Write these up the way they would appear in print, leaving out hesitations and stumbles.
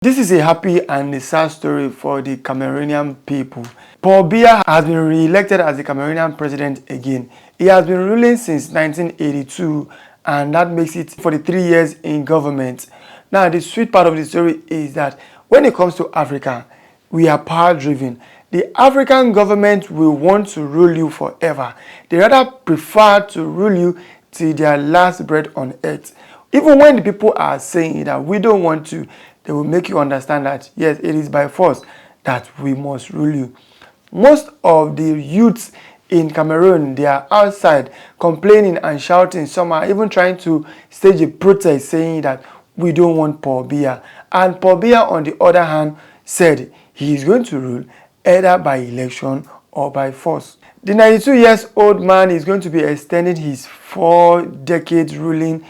This is a happy and a sad story for the Cameroonian people. Paul Biya has been re-elected as the Cameroonian president again. He has been ruling since 1982, and that makes it 43 years in government. Now, the sweet part of the story is that when it comes to Africa, we are power-driven. The African government will want to rule you forever. They rather prefer to rule you till their last breath on earth. Even when the people are saying that we don't want to, they will make you understand that yes, it is by force that we must rule you. Most of the youths in Cameroon, they are outside complaining and shouting. Some are even trying to stage a protest saying that we don't want Paul Biya. And Paul Biya, on the other hand, said he is going to rule either by election or by force. The 92-year-old man is going to be extending his 4 decades ruling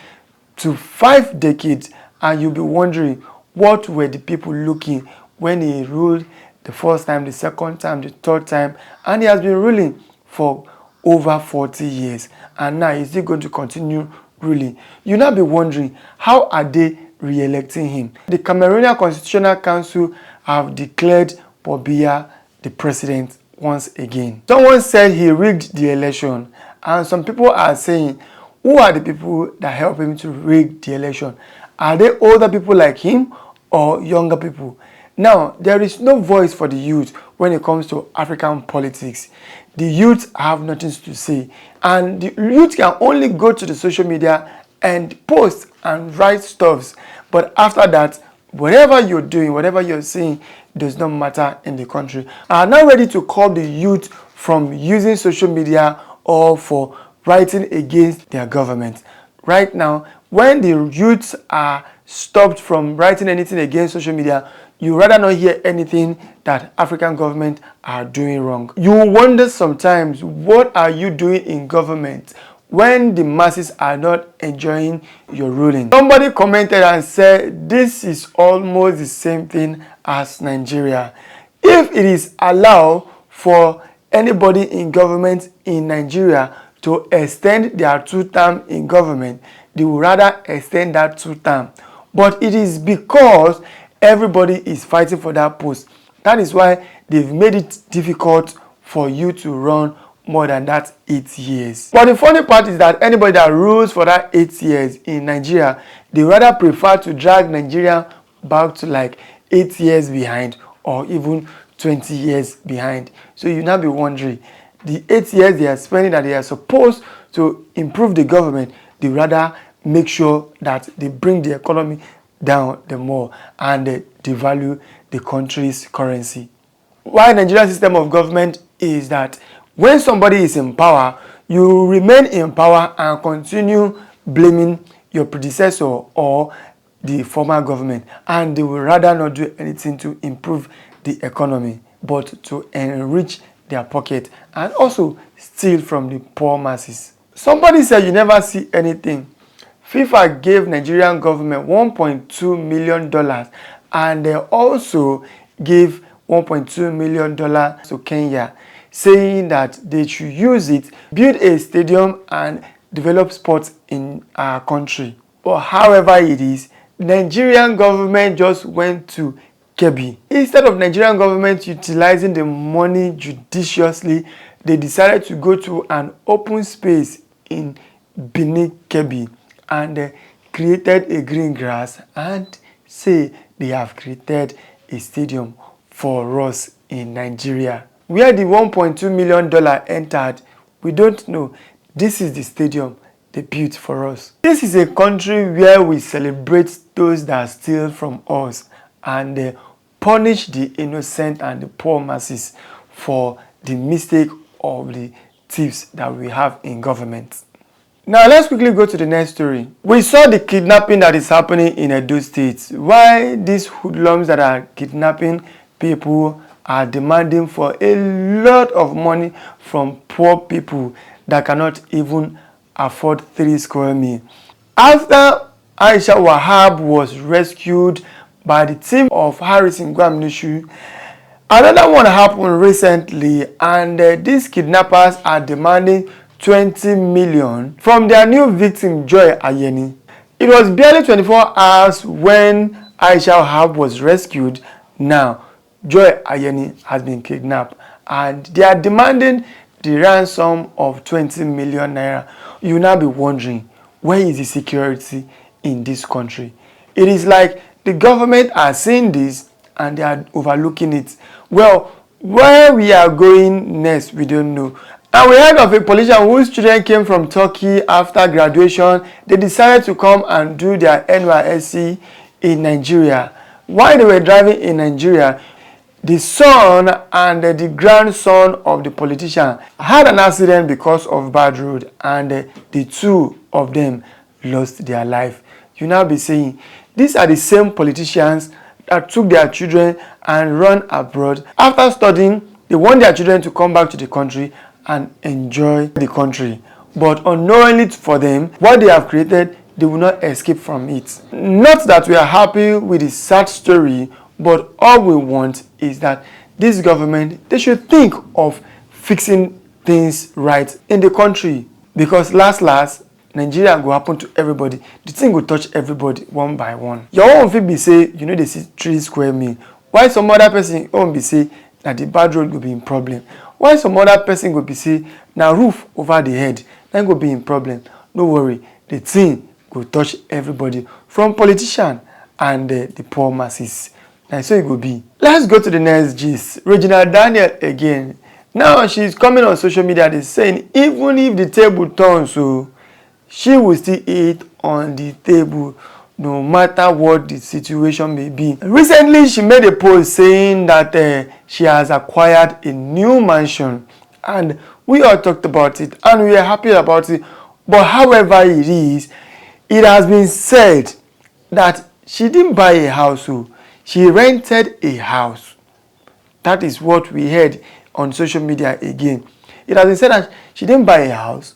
to 5 decades, and you'll be wondering, what were the people looking when he ruled the first time, the second time, the third time, and he has been ruling for over 40 years, and now is he going to continue ruling? You'll now be wondering, how are they re-electing him? The Cameroonian Constitutional Council have declared Paul Biya the president once again. Someone said he rigged the election, and some people are saying, who are the people that help him to rig the election? Are they older people like him or younger people? Now, there is no voice for the youth when it comes to African politics. The youth have nothing to say, and the youth can only go to the social media and post and write stuffs. But after that, whatever you're doing, whatever you're saying, does not matter in the country. I'm now ready to call the youth from using social media or for writing against their government. Right now, when the youths are stopped from writing anything against social media, you rather not hear anything that African government are doing wrong. You wonder sometimes, what are you doing in government when the masses are not enjoying your ruling? Somebody commented and said, this is almost the same thing as Nigeria. If it is allowed for anybody in government in Nigeria to extend their 2-term in government, they would rather extend that 2-term. But it is because everybody is fighting for that post. That is why they've made it difficult for you to run more than that 8 years. But the funny part is that anybody that rules for that 8 years in Nigeria, they rather prefer to drag Nigeria back to like 8 years behind or even 20 years behind. So you now be wondering, the 8 years they are spending that they are supposed to improve the government, they rather make sure that they bring the economy down the more and devalue the country's currency. Why Nigerian system of government is that when somebody is in power, you remain in power and continue blaming your predecessor or the former government, and they will rather not do anything to improve the economy but to enrich their pocket and also steal from the poor masses. Somebody said you never see anything. FIFA gave Nigerian government $1.2 million, and they also gave $1.2 million to Kenya, saying that they should use it, build a stadium and develop sports in our country. But however it is, Nigerian government just went to Kebbi. Instead of Nigerian government utilizing the money judiciously, they decided to go to an open space in Benin, Kebbi, and created a green grass and say they have created a stadium for us in Nigeria. Where the $1.2 million entered, we don't know. This is the stadium they built for us. This is a country where we celebrate those that steal from us and punish the innocent and the poor masses for the mistake of the thieves that we have in government. Now let's quickly go to the next story. We saw the kidnapping that is happening in Edo State. Why these hoodlums that are kidnapping people are demanding for a lot of money from poor people that cannot even afford 3 square meals. After Aisha Wahab was rescued by the team of Harrison Gwamnishu, another one happened recently, and these kidnappers are demanding 20 million from their new victim, Joy Ayeni. It was barely 24 hours when Aisha Wahab was rescued. Now, Joy Ayeni has been kidnapped, and they are demanding the ransom of 20 million naira. You will now be wondering, where is the security in this country? It is like the government are seeing this and they are overlooking it. Well, where we are going next, we don't know. And we heard of a politician whose children came from Turkey after graduation. They decided to come and do their NYSC in Nigeria. While they were driving in Nigeria, the son and the grandson of the politician had an accident because of bad road, and the two of them lost their life. You now be saying, these are the same politicians that took their children and run abroad. After studying, they want their children to come back to the country and enjoy the country. But unknowingly for them, what they have created, they will not escape from it. Not that we are happy with the sad story, but all we want is that this government, they should think of fixing things right in the country. Because last, Nigeria go happen to everybody. The thing will touch everybody one by one. Your own fit be say, you know, they see 3 square meal. Why some other person own be say that the bad road will be in problem? Why some other person go be say now roof over the head, then go be in problem? No worry, the thing will touch everybody, from politician and the poor masses. And so it will be. Let's go to the next gist. Regina Daniel again. Now she's coming on social media. They're saying even if the table turns, so she will still eat on the table no matter what the situation may be. Recently, she made a post saying that she has acquired a new mansion, and we all talked about it and we are happy about it. But however it is, it has been said that she didn't buy a house, so she rented a house. That is what we heard on social media again. It has been said that she didn't buy a house,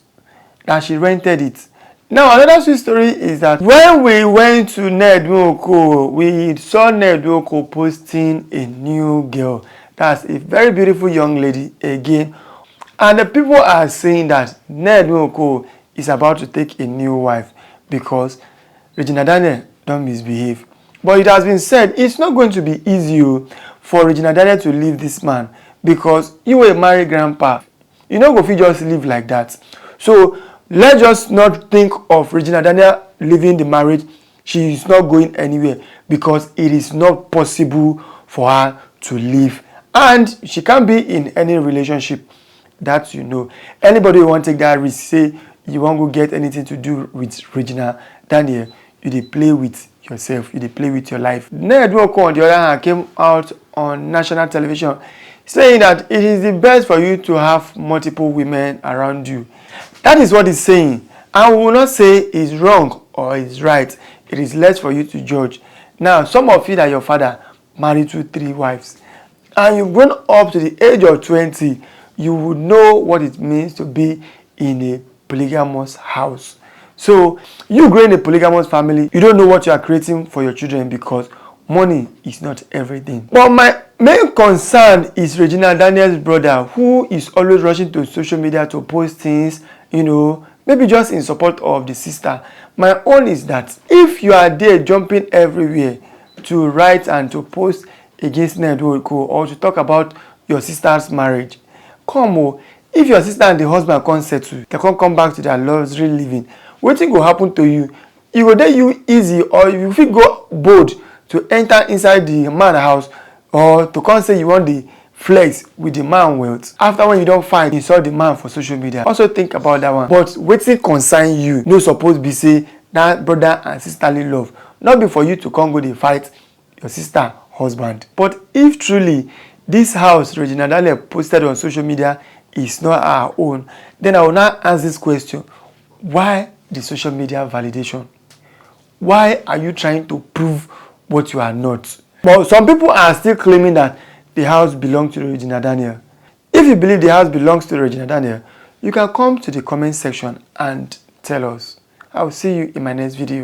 that she rented it. Now, another sweet story is that when we went to Nedwoko, we saw Nedwoko posting a new girl. That's a very beautiful young lady again. And the people are saying that Nedwoko is about to take a new wife because Regina Daniel don't misbehave. But it has been said it's not going to be easy for Regina Daniel to leave this man, because you were a married grandpa. You know, go fit just live like that. So let's just not think of Regina Daniel leaving the marriage. She is not going anywhere because it is not possible for her to leave. And she can't be in any relationship that you know. Anybody who want to take that risk, say you won't go get anything to do with Regina Daniel, you dey play with yourself, you dey play with your life. Nedwoko, on the other hand, came out on national television saying that it is the best for you to have multiple women around you. That is what he's saying. And we will not say it's wrong or it's right. It is less for you to judge. Now, some of you that your father married 2-3 wives, and you've grown up to the age of 20, you would know what it means to be in a polygamous house. So, you grow in a polygamous family, you don't know what you are creating for your children because money is not everything. But my main concern is Regina Daniel's brother, who is always rushing to social media to post things, you know, maybe just in support of the sister. My own is that if you are there jumping everywhere to write and to post against Nedwoko or to talk about your sister's marriage, come on, if your sister and the husband can't settle, they can't come back to their luxury living, what thing will happen to you? It will do you easy, or you will go bold to enter inside the man's house, or to come say you want the flex with the man wealth. After when you don't fight, you saw the man for social media. Also think about that one. But wetin concern you, no suppose be say that brother and sisterly love. Not be for you to come go dey fight your sister husband. But if truly this house Regina Daniel posted on social media is not our own, then I will now ask this question: why the social media validation? Why are you trying to prove what you are not? But some people are still claiming that the house belongs to Regina Daniel. If you believe the house belongs to Regina Daniel, you can come to the comment section and tell us. I will see you in my next video.